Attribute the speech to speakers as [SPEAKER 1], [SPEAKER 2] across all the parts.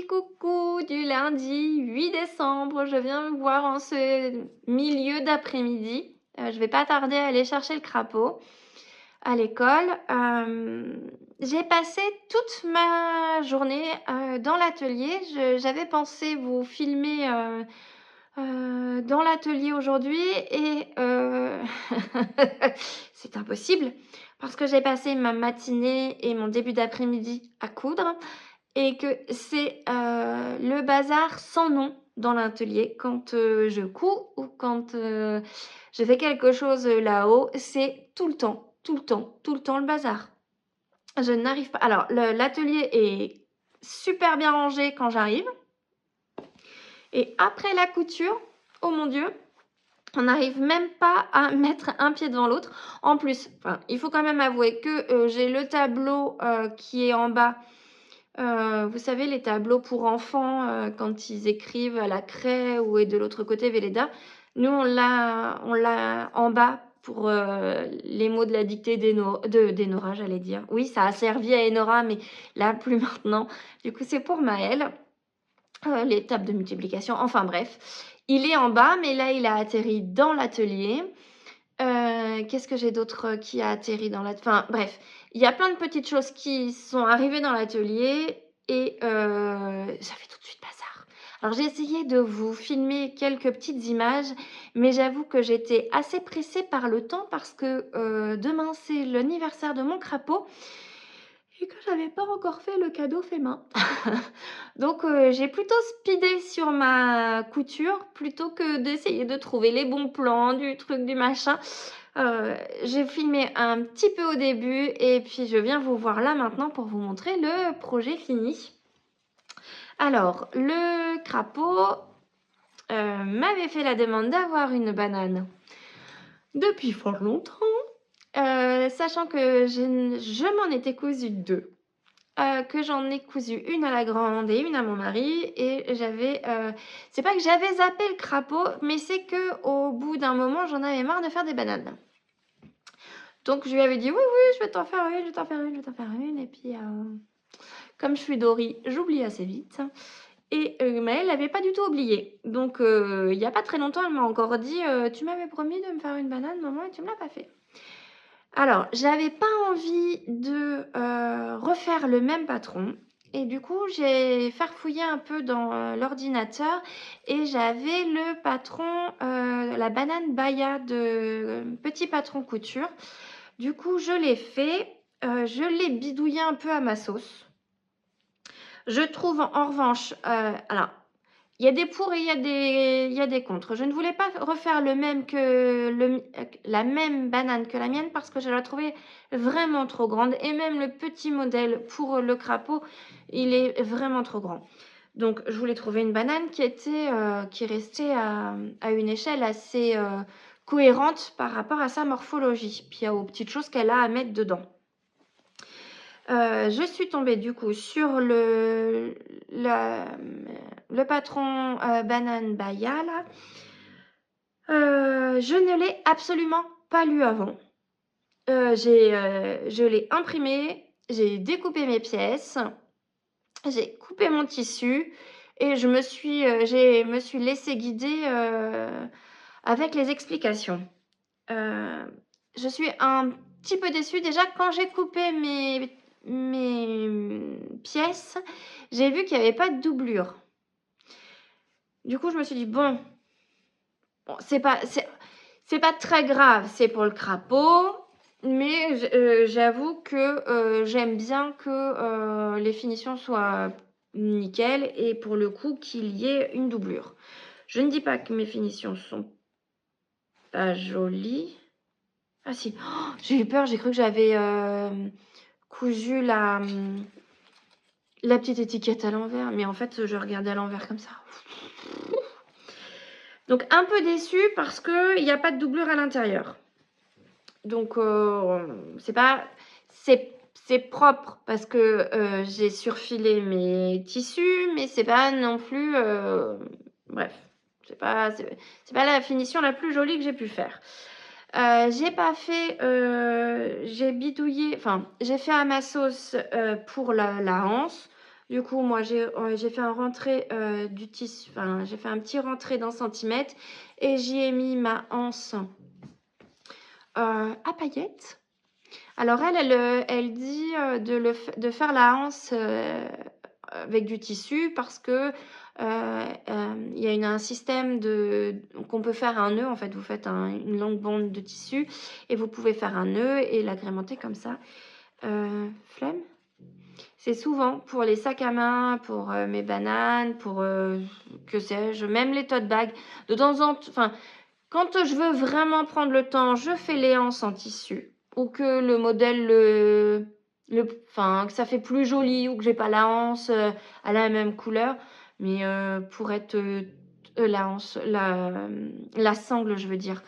[SPEAKER 1] coucou du lundi 8 décembre. Je viens me voir en ce milieu d'après-midi. Je vais pas tarder à aller chercher le crapaud à l'école. J'ai passé toute ma journée dans l'atelier. J'avais pensé vous filmer dans l'atelier aujourd'hui et c'est impossible parce que j'ai passé ma matinée et mon début d'après-midi à coudre. Et que c'est le bazar sans nom dans l'atelier. Quand je couds ou quand je fais quelque chose là-haut, c'est tout le temps, tout le temps, tout le temps le bazar. Je n'arrive pas. Alors, l'atelier est super bien rangé quand j'arrive. Et après la couture, oh mon Dieu, on n'arrive même pas à mettre un pied devant l'autre. En plus, il faut quand même avouer que j'ai le tableau qui est en bas. Vous savez, les tableaux pour enfants, quand ils écrivent à la craie ou et de l'autre côté Velleda. Nous, on l'a en bas pour les mots de la dictée d'Enora, j'allais dire. Oui, ça a servi à Enora, mais là, plus maintenant. Du coup, c'est pour Maëlle. Les tables de multiplication, enfin bref. Il est en bas, mais là, il a atterri dans l'atelier. Qu'est-ce que j'ai d'autre qui a atterri dans l'atelier? Enfin bref, il y a plein de petites choses qui sont arrivées dans l'atelier et ça fait tout de suite bazar. Alors j'ai essayé de vous filmer quelques petites images, mais j'avoue que j'étais assez pressée par le temps parce que demain c'est l'anniversaire de mon crapaud et que j'avais pas encore fait le cadeau fait main. Donc j'ai plutôt speedé sur ma couture plutôt que d'essayer de trouver les bons plans, du truc, du machin. J'ai filmé un petit peu au début et puis je viens vous voir là maintenant pour vous montrer le projet fini. Alors, le crapaud m'avait fait la demande d'avoir une banane depuis fort longtemps, sachant que je m'en étais cousu deux. Que j'en ai cousu une à la grande et une à mon mari et c'est pas que j'avais zappé le crapaud, mais c'est que au bout d'un moment j'en avais marre de faire des bananes. Donc je lui avais dit oui, je vais t'en faire une, je vais t'en faire une, je vais t'en faire une. Et puis comme je suis Dory, j'oublie assez vite. Et mais elle n'avait pas du tout oublié. Donc il n'y a pas très longtemps, elle m'a encore dit tu m'avais promis de me faire une banane, maman, et tu me l'as pas fait. Alors, j'avais pas envie de refaire le même patron. Et du coup, j'ai farfouillé un peu dans l'ordinateur et j'avais le patron, la banane Baya de Petit Patron Couture. Du coup, je l'ai fait. Je l'ai bidouillé un peu à ma sauce. Je trouve en revanche, alors, il y a des pour et il y a des contre. Je ne voulais pas refaire la même banane que la mienne parce que je la trouvais vraiment trop grande. Et même le petit modèle pour le crapaud, il est vraiment trop grand. Donc, je voulais trouver une banane qui restait à une échelle assez cohérente par rapport à sa morphologie. Puis aux petites choses qu'elle a à mettre dedans. Je suis tombée du coup sur le patron Banane Baya là. Je ne l'ai absolument pas lu avant. Je l'ai imprimé, j'ai découpé mes pièces, j'ai coupé mon tissu et je me suis laissée guider avec les explications. Je suis un petit peu déçue. Déjà, quand j'ai coupé mes pièces, j'ai vu qu'il n'y avait pas de doublure. Du coup, je me suis dit, bon c'est pas très grave, c'est pour le crapaud, mais j'avoue que j'aime bien que les finitions soient nickel et pour le coup qu'il y ait une doublure. Je ne dis pas que mes finitions sont pas jolies. Ah si, oh, j'ai eu peur, j'ai cru que j'avais cousu la petite étiquette à l'envers, mais en fait je regardais à l'envers comme ça. Donc un peu déçue parce qu'il n'y a pas de doublure à l'intérieur. Donc c'est propre parce que j'ai surfilé mes tissus, mais c'est pas non plus bref, c'est pas la finition la plus jolie que j'ai pu faire. J'ai pas fait j'ai bidouillé, enfin j'ai fait à ma sauce pour la anse. Du coup, moi, j'ai fait un rentré du tissu, enfin, j'ai fait un petit rentré d'un centimètre et j'y ai mis ma anse à paillettes. Alors elle dit de faire la anse avec du tissu parce que il y a un système qu'on peut faire un nœud. En fait, vous faites une longue bande de tissu et vous pouvez faire un nœud et l'agrémenter comme ça. Flemme. C'est souvent pour les sacs à main, pour mes bananes, pour que sais-je, même les tote bags. De temps en temps, enfin, quand je veux vraiment prendre le temps, je fais les anses en tissu ou que le modèle enfin, que ça fait plus joli ou que j'ai pas la anse à la même couleur. Mais pour être la anse, la sangle, je veux dire.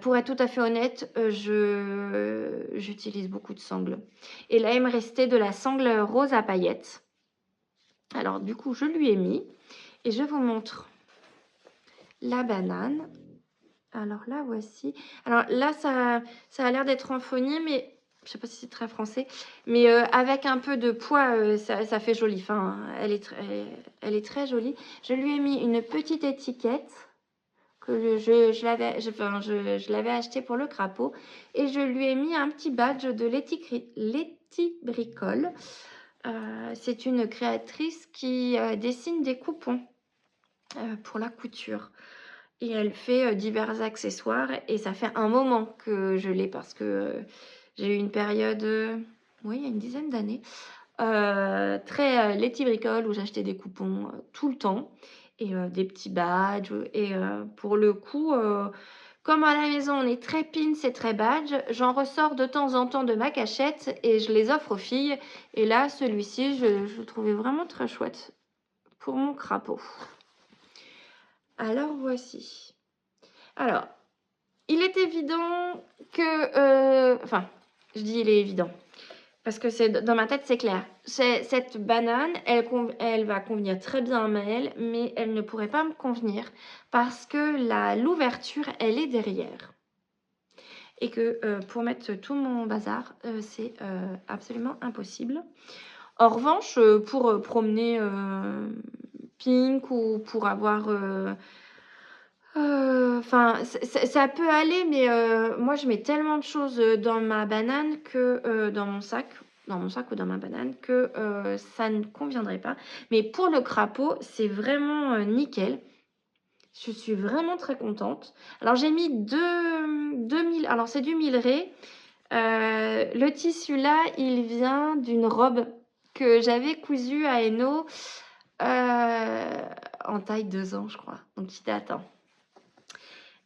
[SPEAKER 1] Pour être tout à fait honnête, j'utilise beaucoup de sangles. Et là, il me restait de la sangle rose à paillettes. Alors, du coup, je lui ai mis et je vous montre la banane. Alors là, voici. Alors là, ça a l'air d'être en faunier, mais je sais pas si c'est très français. Mais avec un peu de poids, ça fait joli. Enfin, elle est très jolie. Je lui ai mis une petite étiquette que je l'avais achetée pour le crapaud. Et je lui ai mis un petit badge de Letty Bricole. C'est une créatrice qui dessine des coupons pour la couture. Et elle fait divers accessoires. Et ça fait un moment que je l'ai parce que j'ai eu une période, oui, il y a une dizaine d'années, très Letty Bricole où j'achetais des coupons tout le temps et des petits badges. Et pour le coup, comme à la maison on est très pins et très badge, j'en ressors de temps en temps de ma cachette et je les offre aux filles. Et là, celui-ci, je le trouvais vraiment très chouette pour mon crapaud. Alors voici. Alors, il est évident que... enfin, je dis il est évident. Parce que dans ma tête, c'est clair. Cette banane, elle va convenir très bien à Maëlle, mais elle ne pourrait pas me convenir parce que l'ouverture, elle est derrière. Et que pour mettre tout mon bazar, c'est absolument impossible. En revanche, pour promener Pink ou pour avoir... enfin, ça peut aller, mais moi, je mets tellement de choses dans ma banane que dans mon sac ou dans ma banane que ça ne conviendrait pas. Mais pour le crapaud, c'est vraiment nickel. Je suis vraiment très contente. Alors, j'ai mis 2000. Alors, c'est du Milleray. Le tissu là, il vient d'une robe que j'avais cousue à Hainaut en taille 2 ans, je crois. Donc, il date.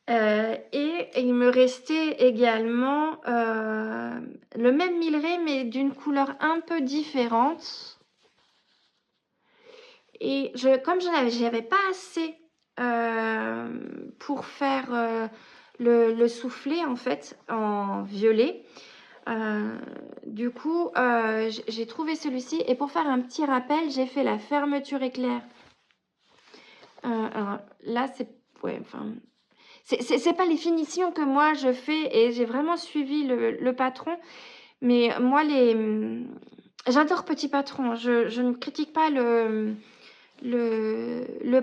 [SPEAKER 1] Et il me restait également le même Milleray, mais d'une couleur un peu différente. Et comme j'avais pas assez pour faire le soufflet en fait en violet. Du coup, j'ai trouvé celui-ci. Et pour faire un petit rappel, j'ai fait la fermeture éclair. Alors là, ouais, enfin... C'est pas les finitions que moi je fais et j'ai vraiment suivi le patron. Mais moi, j'adore Petit Patron. Je ne critique pas le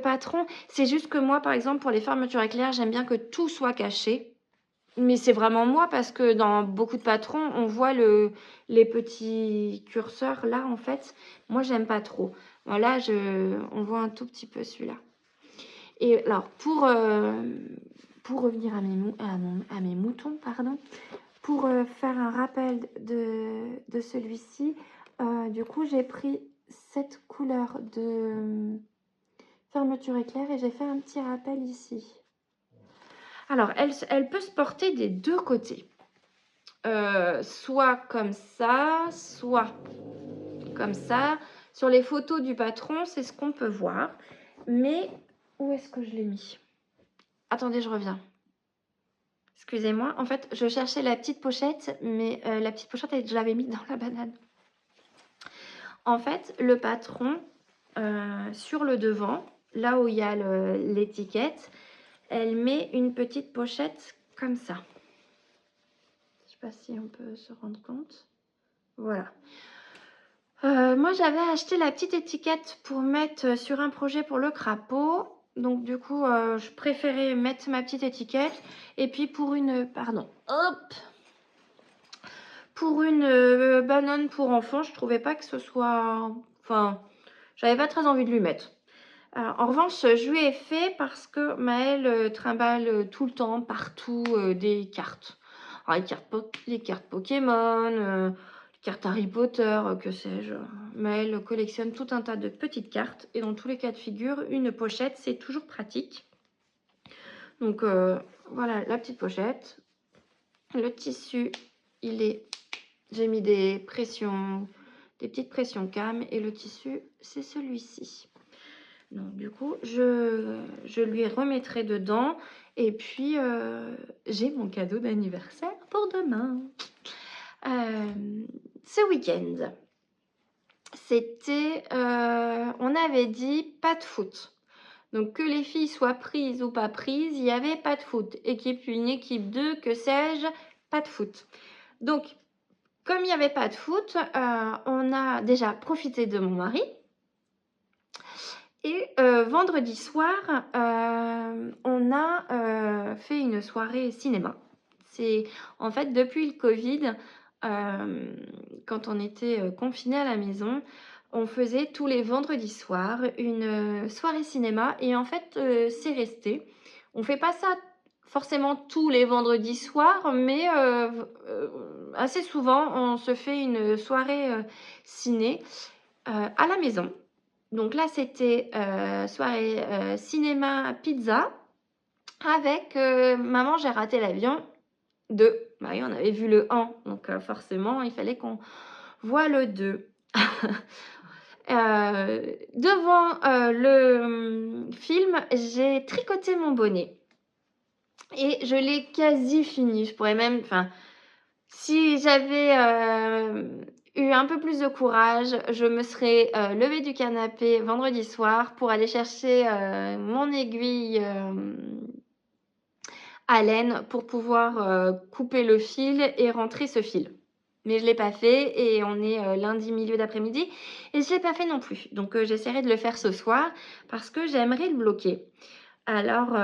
[SPEAKER 1] patron. C'est juste que moi, par exemple, pour les fermetures éclairs, j'aime bien que tout soit caché. Mais c'est vraiment moi parce que dans beaucoup de patrons, on voit les petits curseurs là, en fait. Moi, j'aime pas trop. Voilà, on voit un tout petit peu celui-là. Et alors, pour revenir à mes moutons, pardon, pour faire un rappel de celui-ci, du coup, j'ai pris cette couleur de fermeture éclair et j'ai fait un petit rappel ici. Alors, elle peut se porter des deux côtés. Soit comme ça, soit comme ça. Sur les photos du patron, c'est ce qu'on peut voir. Mais où est-ce que je l'ai mis ? Attendez, je reviens. Excusez-moi. En fait, je cherchais la petite pochette, mais la petite pochette, je l'avais mise dans la banane. En fait, le patron, sur le devant, là où il y a l'étiquette, elle met une petite pochette comme ça. Je ne sais pas si on peut se rendre compte. Voilà. Moi, j'avais acheté la petite étiquette pour mettre sur un projet pour le crapaud. Donc, du coup, je préférais mettre ma petite étiquette. Et puis, pour une... Pardon. Hop! Pour une banane pour enfants, je trouvais pas que ce soit... Enfin, j'avais pas très envie de lui mettre. En revanche, je lui ai fait parce que Maëlle trimballe tout le temps, partout, des cartes. Alors, les cartes Pokémon, les cartes Harry Potter, que sais-je. Maëlle collectionne tout un tas de petites cartes. Et dans tous les cas de figure, une pochette, c'est toujours pratique. Donc, voilà la petite pochette. Le tissu, il est... J'ai mis des petites pressions cam. Et le tissu, c'est celui-ci. Donc, du coup, je lui remettrai dedans. Et puis, j'ai mon cadeau d'anniversaire pour demain. Ce week-end, c'était... on avait dit pas de foot. Donc, que les filles soient prises ou pas prises, il n'y avait pas de foot. Équipe 1, équipe 2, que sais-je, pas de foot. Donc, comme il n'y avait pas de foot, on a déjà profité de mon mari. Et vendredi soir, on a fait une soirée cinéma. C'est en fait depuis le Covid, quand on était confinés à la maison, on faisait tous les vendredis soirs une soirée cinéma et en fait c'est resté. On fait pas ça forcément tous les vendredis soirs, mais assez souvent on se fait une soirée ciné à la maison. Donc là, c'était soirée cinéma pizza avec Maman, j'ai raté l'avion 2. Bah oui, on avait vu le 1, donc forcément, il fallait qu'on voit le 2. Devant le film, j'ai tricoté mon bonnet et je l'ai quasi fini. Je pourrais même, enfin, si j'avais eu un peu plus de courage, je me serais levée du canapé vendredi soir pour aller chercher mon aiguille à laine pour pouvoir couper le fil et rentrer ce fil. Mais je ne l'ai pas fait et on est lundi milieu d'après-midi et je ne l'ai pas fait non plus. Donc j'essaierai de le faire ce soir parce que j'aimerais le bloquer. Alors,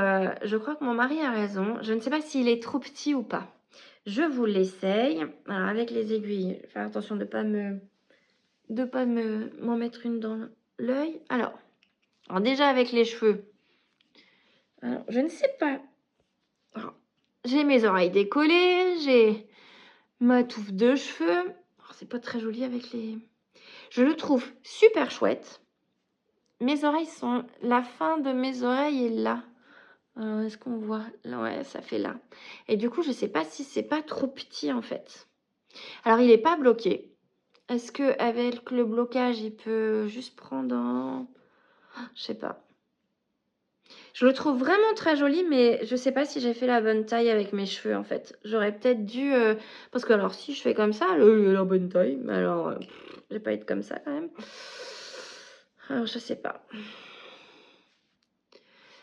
[SPEAKER 1] je crois que mon mari a raison. Je ne sais pas s'il est trop petit ou pas. Je vous l'essaye. Alors, avec les aiguilles, faire attention de ne pas m'en mettre une dans l'œil. Alors, déjà avec les cheveux. Alors, je ne sais pas. Alors, j'ai mes oreilles décollées, j'ai ma touffe de cheveux. Alors, c'est pas très joli avec les... Je le trouve super chouette. Mes oreilles sont... La fin de mes oreilles est là. Est-ce qu'on voit? Ouais, ça fait là. Et du coup, je sais pas si c'est pas trop petit en fait. Alors, il est pas bloqué. Est-ce que avec le blocage, il peut juste prendre un... Je sais pas. Je le trouve vraiment très joli, mais je sais pas si j'ai fait la bonne taille avec mes cheveux en fait. J'aurais peut-être dû... Parce que alors, si je fais comme ça, il a la bonne taille. Mais alors, je vais pas être comme ça quand même. Alors, je sais pas.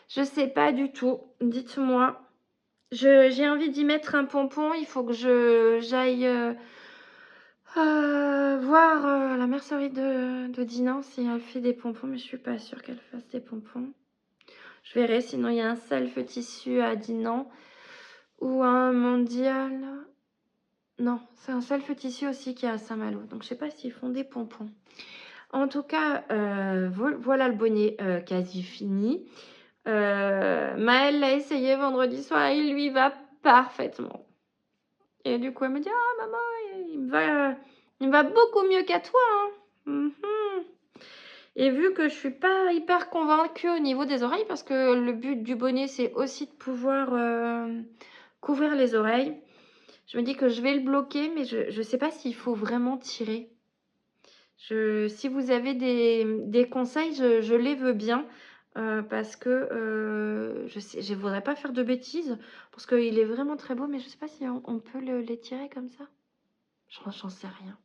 [SPEAKER 1] Je sais pas du tout. Dites-moi. J'ai envie d'y mettre un pompon. Il faut que j'aille voir la mercerie de Dinan si elle fait des pompons. Mais je suis pas sûre qu'elle fasse des pompons. Je verrai. Sinon, il y a un self tissu à Dinan ou un mondial. Non, c'est un self tissu aussi qui est à Saint-Malo. Donc, je sais pas s'ils font des pompons. En tout cas, voilà le bonnet quasi fini. Maëlle l'a essayé vendredi soir, il lui va parfaitement. Et du coup, elle me dit: «Ah maman, il me va beaucoup mieux qu'à toi, hein.» Mhm. Et vu que je suis pas hyper convaincue au niveau des oreilles, parce que le but du bonnet, c'est aussi de pouvoir couvrir les oreilles, je me dis que je vais le bloquer, mais je sais pas s'il faut vraiment tirer. Si vous avez des conseils, je les veux bien. Parce que je voudrais pas faire de bêtises parce qu'il est vraiment très beau, mais je sais pas si on peut les tirer comme ça. J'en sais rien.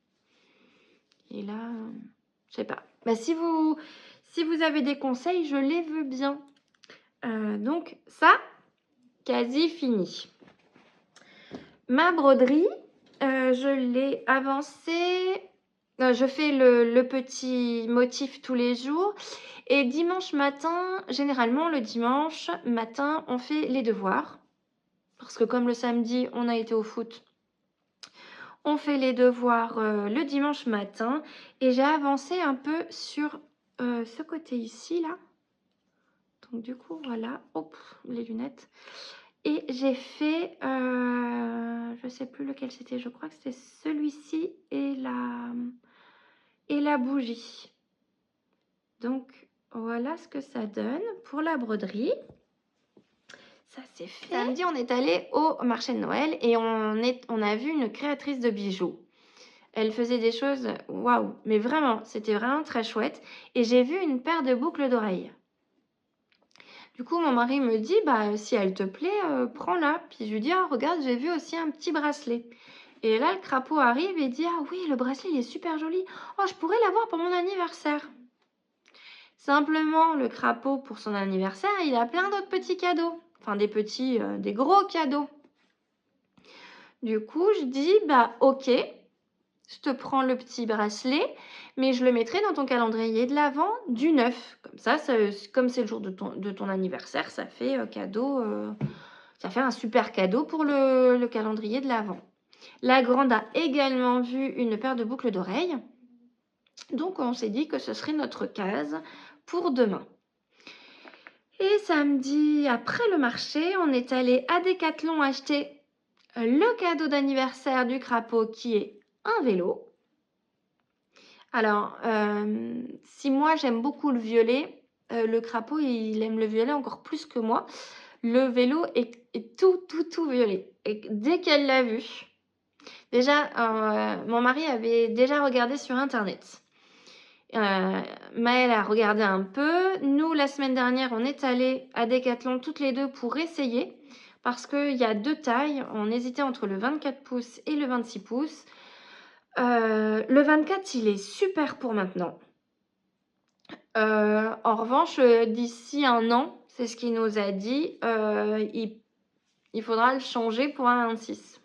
[SPEAKER 1] Et là, je sais pas. Bah, si vous avez des conseils, je les veux bien. Donc ça, quasi fini. Ma broderie, je l'ai avancée Je fais le petit motif tous les jours et dimanche matin, généralement le dimanche matin, on fait les devoirs parce que comme le samedi, on a été au foot, on fait les devoirs, le dimanche matin et j'ai avancé un peu sur, ce côté ici là. Donc du coup, voilà, hop, les lunettes et j'ai fait, je sais plus lequel c'était, je crois que c'était celui-ci et la bougie. Donc voilà ce que ça donne pour la broderie. Ça c'est fait. Samedi, on est allé au marché de Noël et on a vu une créatrice de bijoux. Elle faisait des choses, waouh, mais vraiment, c'était vraiment très chouette. Et j'ai vu une paire de boucles d'oreilles. Du coup, mon mari me dit, bah, si elle te plaît, prends-la. Puis je lui dis, ah, regarde, j'ai vu aussi un petit bracelet. Et là, le crapaud arrive et dit, ah oui, le bracelet, il est super joli. Oh, je pourrais l'avoir pour mon anniversaire. Simplement, le crapaud, pour son anniversaire, il a plein d'autres petits cadeaux. Enfin, des petits, des gros cadeaux. Du coup, je dis, bah, ok, je te prends le petit bracelet, mais je le mettrai dans ton calendrier de l'Avent du 9. Comme ça, comme c'est le jour de ton anniversaire, ça fait cadeau, ça fait un super cadeau pour le calendrier de l'Avent. La grande a également vu une paire de boucles d'oreilles. Donc, on s'est dit que ce serait notre case pour demain. Et samedi, après le marché, on est allé à Decathlon acheter le cadeau d'anniversaire du crapaud qui est un vélo. Alors, si moi j'aime beaucoup le violet, le crapaud il aime le violet encore plus que moi. Le vélo est tout violet. Et dès qu'elle l'a vu, déjà, mon mari avait déjà regardé sur internet. Maëlle a regardé un peu. Nous, la semaine dernière, on est allés à Decathlon toutes les deux pour essayer. Parce qu'il y a deux tailles. On hésitait entre le 24 pouces et le 26 pouces. Le 24, il est super pour maintenant. En revanche, d'ici un an, c'est ce qu'il nous a dit, il faudra le changer pour un 26.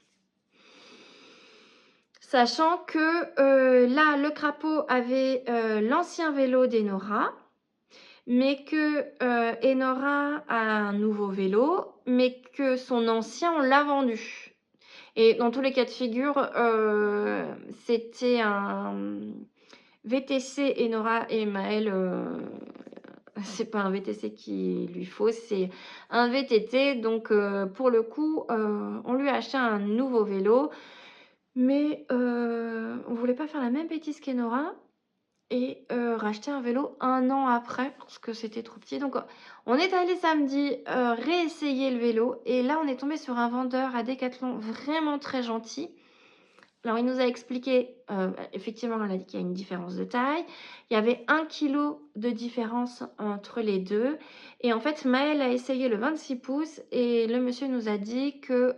[SPEAKER 1] Sachant que là, le crapaud avait l'ancien vélo d'Enora, mais que Enora a un nouveau vélo, mais que son ancien, on l'a vendu. Et dans tous les cas de figure, c'était un VTC Enora et Maëlle. C'est pas un VTC qu'il lui faut, c'est un VTT. Donc, pour le coup, on lui a acheté un nouveau vélo. Mais on voulait pas faire la même bêtise qu'Enora et racheter un vélo un an après parce que c'était trop petit. Donc, on est allé samedi réessayer le vélo. Et là, on est tombé sur un vendeur à Decathlon vraiment très gentil. Alors, il nous a expliqué, effectivement, on a dit qu'il y a une différence de taille. Il y avait 1 kilo de différence entre les deux. Et en fait, Maëlle a essayé le 26 pouces et le monsieur nous a dit que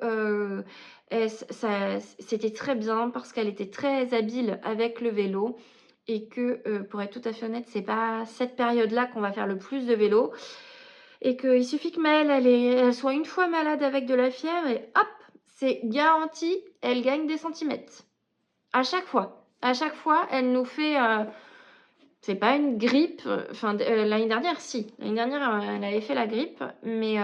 [SPEAKER 1] c'était très bien parce qu'elle était très habile avec le vélo et que, pour être tout à fait honnête, c'est pas cette période-là qu'on va faire le plus de vélo. Et qu'il suffit que Maëlle, elle soit une fois malade avec de la fièvre et hop, c'est garanti, elle gagne des centimètres. À chaque fois. À chaque fois, elle nous fait. C'est pas une grippe. Enfin, l'année dernière, si. L'année dernière, elle avait fait la grippe. Mais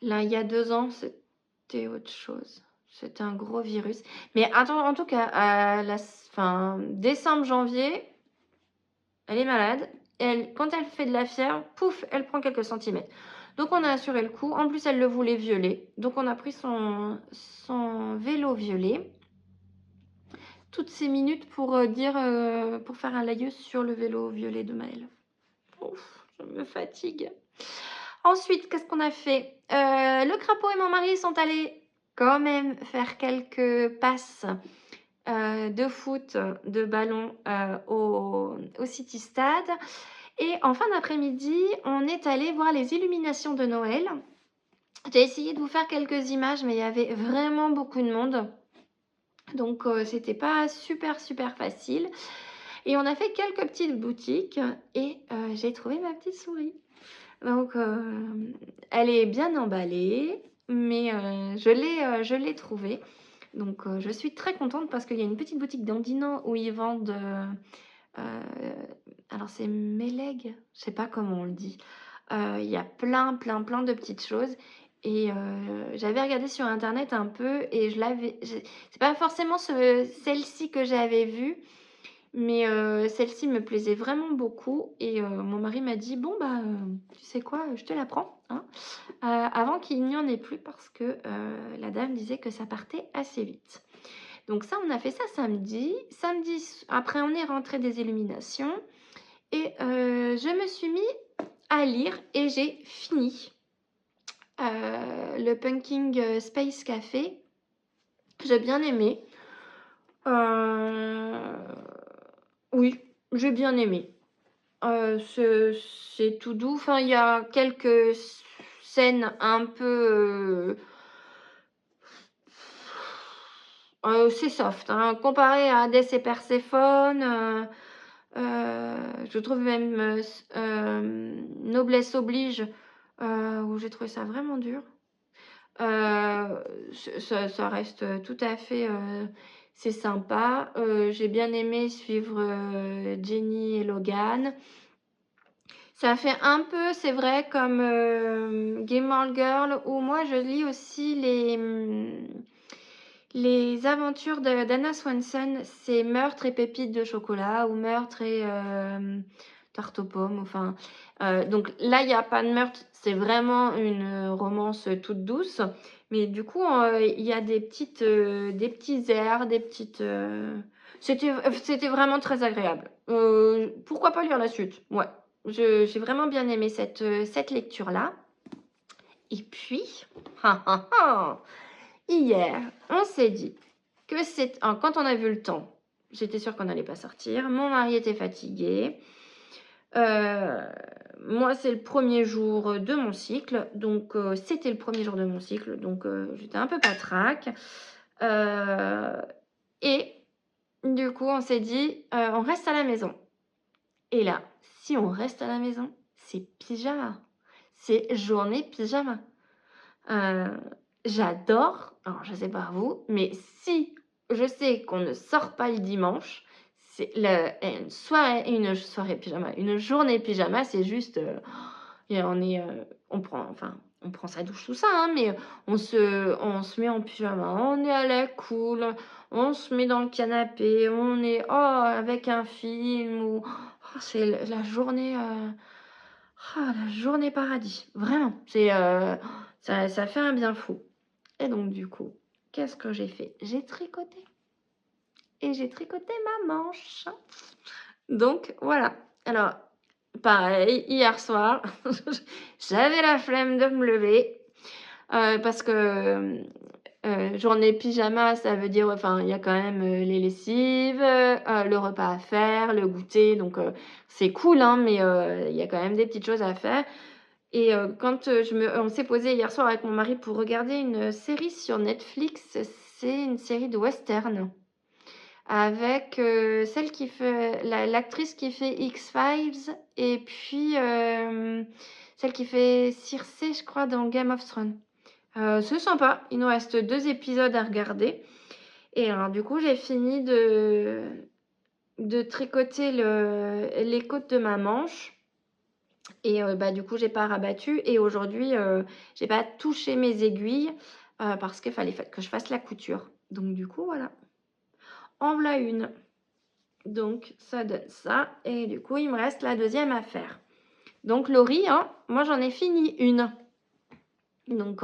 [SPEAKER 1] là, il y a 2 ans, c'était autre chose. C'était un gros virus. Mais attends, en tout cas, décembre, janvier, elle est malade. Quand elle fait de la fièvre, pouf, elle prend quelques centimètres. Donc, on a assuré le coup. En plus, elle le voulait violet. Donc, on a pris son vélo violet. Toutes ces minutes pour pour faire un laïus sur le vélo violet de Maëlle. Ouf, je me fatigue. Ensuite, qu'est-ce qu'on a fait? Le crapaud et mon mari sont allés quand même faire quelques passes de foot, de ballon au City Stade. Et en fin d'après-midi, on est allé voir les illuminations de Noël. J'ai essayé de vous faire quelques images, mais il y avait vraiment beaucoup de monde. Donc, c'était pas super facile. Et on a fait quelques petites boutiques et j'ai trouvé ma petite souris. Donc, elle est bien emballée, mais je l'ai trouvée. Donc je suis très contente parce qu'il y a une petite boutique dans Dinan où ils vendent, alors c'est Méleg? Je sais pas comment on le dit. Il y a plein, plein, plein de petites choses et j'avais regardé sur internet un peu et c'est pas forcément celle-ci que j'avais vue, mais celle-ci me plaisait vraiment beaucoup et mon mari m'a dit: «Bon bah, tu sais quoi? Je te la prends, hein». Avant qu'il n'y en ait plus parce que, la dame disait que ça partait assez vite. Donc ça, on a fait ça samedi. Samedi après on est rentré des illuminations et je me suis mis à lire et j'ai fini, le Punking Space Café. J'ai bien aimé. Heu, oui, j'ai bien aimé. C'est tout doux. Enfin, il y a quelques scènes un peu, c'est soft, hein, comparé à Hades et Perséphone, je trouve même, Noblesse oblige, où j'ai trouvé ça vraiment dur. Ça reste, tout à fait, c'est sympa. J'ai bien aimé suivre, Jenny et Logan. Ça fait un peu, c'est vrai, comme, Gilmore Girls où moi je lis aussi les aventures d'Anna Swanson, c'est Meurtre et pépites de chocolat ou Meurtre et tarte aux pommes, enfin, donc là, il y a pas de meurtre, c'est vraiment une, romance, toute douce, mais du coup, il y a des petits airs, des petites, c'était vraiment très agréable. Pourquoi pas lire la suite? Ouais, j'ai vraiment bien aimé cette lecture-là et puis, hier, on s'est dit que quand on a vu le temps, j'étais sûre qu'on n'allait pas sortir. Mon mari était fatigué. Moi, c'est le premier jour de mon cycle. Donc, c'était le premier jour de mon cycle. Donc, j'étais un peu patraque. Et du coup, on s'est dit, on reste à la maison. Et là, si on reste à la maison, c'est pyjama. C'est journée pyjama. J'adore, alors je sais pas vous, mais si je sais qu'on ne sort pas le dimanche, c'est une soirée pyjama, une journée pyjama, c'est juste, et on prend sa douche tout ça, hein, mais on se met en pyjama, on est à la cool, on se met dans le canapé, on est, avec un film ou c'est la journée paradis, vraiment, ça fait un bien fou. Et donc du coup, qu'est-ce que j'ai fait? J'ai tricoté et j'ai tricoté ma manche. Donc voilà. Alors, pareil, hier soir, j'avais la flemme de me lever, parce que, journée pyjama, ça veut dire, enfin, il y a quand même, les lessives, le repas à faire, le goûter, donc c'est cool, hein, mais il y a quand même des petites choses à faire. Et quand, on s'est posé hier soir avec mon mari pour regarder une série sur Netflix. C'est une série de western avec, celle qui fait l'actrice qui fait X-Files et puis, celle qui fait Cersei, je crois, dans Game of Thrones. C'est sympa, il nous reste 2 épisodes à regarder et alors du coup, j'ai fini de tricoter les côtes de ma manche. Et bah, du coup, j'ai pas rabattu et aujourd'hui, j'ai pas touché mes aiguilles, parce qu'il fallait que je fasse la couture. Donc du coup, voilà. En voilà une. Donc ça donne ça et du coup, il me reste la deuxième à faire. Donc Laurie, hein, moi j'en ai fini une. Donc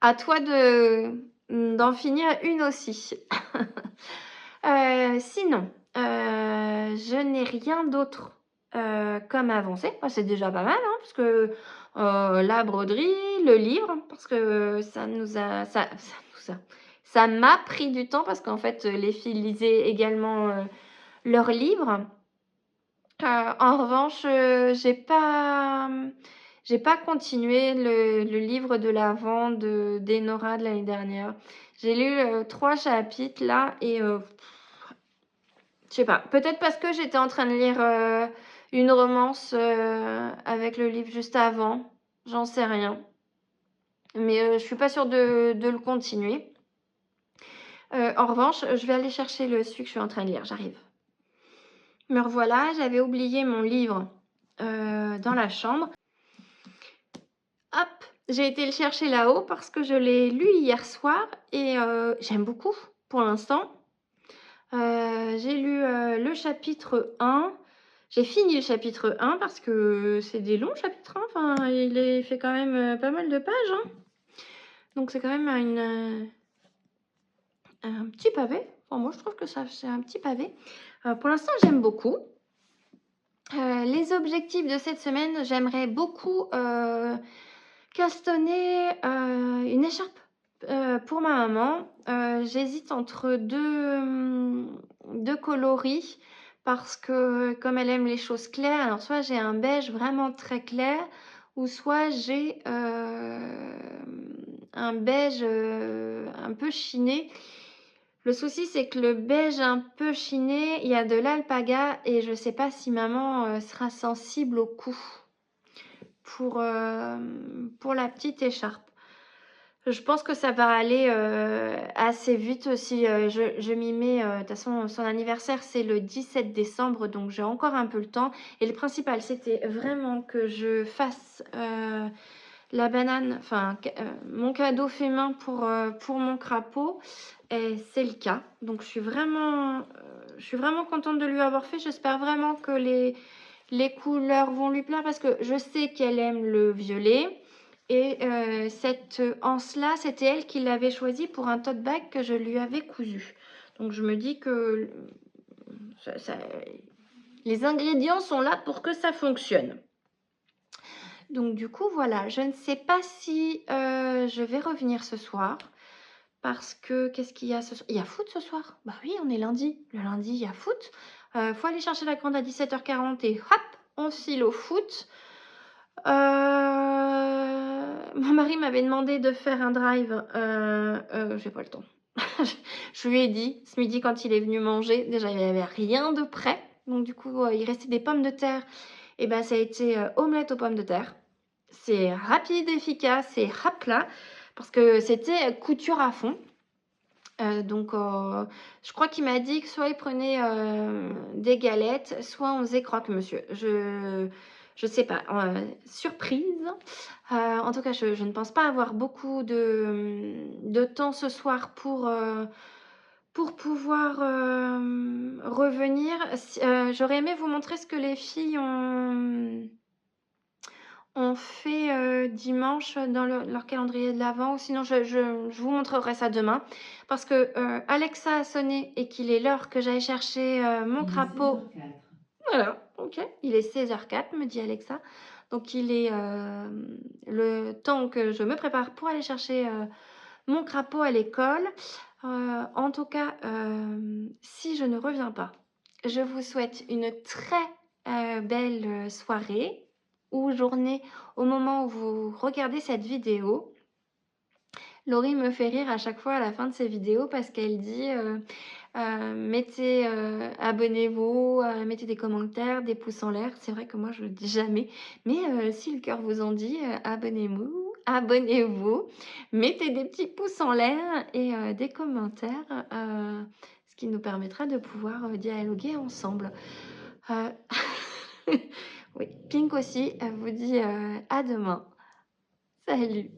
[SPEAKER 1] à toi d'en finir une aussi. Sinon, je n'ai rien d'autre, comme avancée. Bah, c'est déjà pas mal, hein, parce que, la broderie, le livre, parce que ça m'a pris du temps parce qu'en fait, les filles lisaient également, leurs livres. En revanche, j'ai pas continué le livre de l'Avent d'Enora de l'année dernière. J'ai lu, 3 chapitres là et je sais pas, peut-être parce que j'étais en train de lire, une romance, avec le livre juste avant, j'en sais rien. Mais, je suis pas sûre de le continuer. En revanche, je vais aller chercher celui que je suis en train de lire, j'arrive. Me revoilà, j'avais oublié mon livre, dans la chambre. Hop, j'ai été le chercher là-haut parce que je l'ai lu hier soir et j'aime beaucoup pour l'instant. J'ai lu, le chapitre 1. J'ai fini le chapitre 1 parce que c'est des longs chapitres, hein, enfin il fait quand même, pas mal de pages, hein. Donc c'est quand même un petit pavé. Enfin moi je trouve que ça c'est un petit pavé. Pour l'instant j'aime beaucoup. Les objectifs de cette semaine, j'aimerais beaucoup, castonner, une écharpe, pour ma maman. J'hésite entre 2 coloris parce que comme elle aime les choses claires, alors soit j'ai un beige vraiment très clair ou soit j'ai, un beige, un peu chiné. Le souci, c'est que le beige un peu chiné, il y a de l'alpaga et je sais pas si maman, sera sensible au coup pour la petite écharpe. Je pense que ça va aller, assez vite aussi, je m'y mets, de toute façon son anniversaire c'est le 17 décembre donc j'ai encore un peu le temps et le principal c'était vraiment que je fasse, la banane, enfin mon cadeau fait main pour mon crapaud et c'est le cas. Donc je suis vraiment contente de lui avoir fait. J'espère vraiment que les couleurs vont lui plaire parce que je sais qu'elle aime le violet. Et cette anse-là, c'était elle qui l'avait choisie pour un tote bag que je lui avais cousu. Donc je me dis que les ingrédients sont là pour que ça fonctionne. Donc du coup, voilà, je ne sais pas si je vais revenir ce soir. Parce que qu'est-ce qu'il y a ce soir? Il y a foot ce soir? Bah oui, on est lundi. Le lundi, il y a foot. Faut aller chercher la grande à 17h40 et hop, on file au foot. Mon mari m'avait demandé de faire un drive. J'ai pas le temps. Je lui ai dit ce midi quand il est venu manger. Déjà, il n'y avait rien de prêt. Donc du coup, il restait des pommes de terre. Et ben, ça a été omelette aux pommes de terre. C'est rapide, efficace, c'est hop là. Parce que c'était couture à fond. Donc, je crois qu'il m'a dit que soit il prenait des galettes, soit on faisait croque-monsieur. Je sais pas, surprise. En tout cas, je ne pense pas avoir beaucoup de temps ce soir pour pouvoir revenir. J'aurais aimé vous montrer ce que les filles ont fait dimanche dans leur calendrier de l'Avent, ou sinon je vous montrerai ça demain. Parce que Alexa a sonné et qu'il est l'heure que j'aille chercher mon crapaud.
[SPEAKER 2] 16h04.
[SPEAKER 1] Voilà, ok. Il est 16h04, me dit Alexa. Donc il est le temps que je me prépare pour aller chercher mon crapaud à l'école. En tout cas, si je ne reviens pas, je vous souhaite une très belle soirée ou journée au moment où vous regardez cette vidéo. Laurie me fait rire à chaque fois à la fin de ses vidéos parce qu'elle dit mettez, abonnez-vous, mettez des commentaires, des pouces en l'air. C'est vrai que moi je le dis jamais, mais si le cœur vous en dit, abonnez-vous, mettez des petits pouces en l'air et des commentaires, ce qui nous permettra de pouvoir, dialoguer ensemble. Heu, oui, Pink aussi, elle vous dit, à demain. Salut.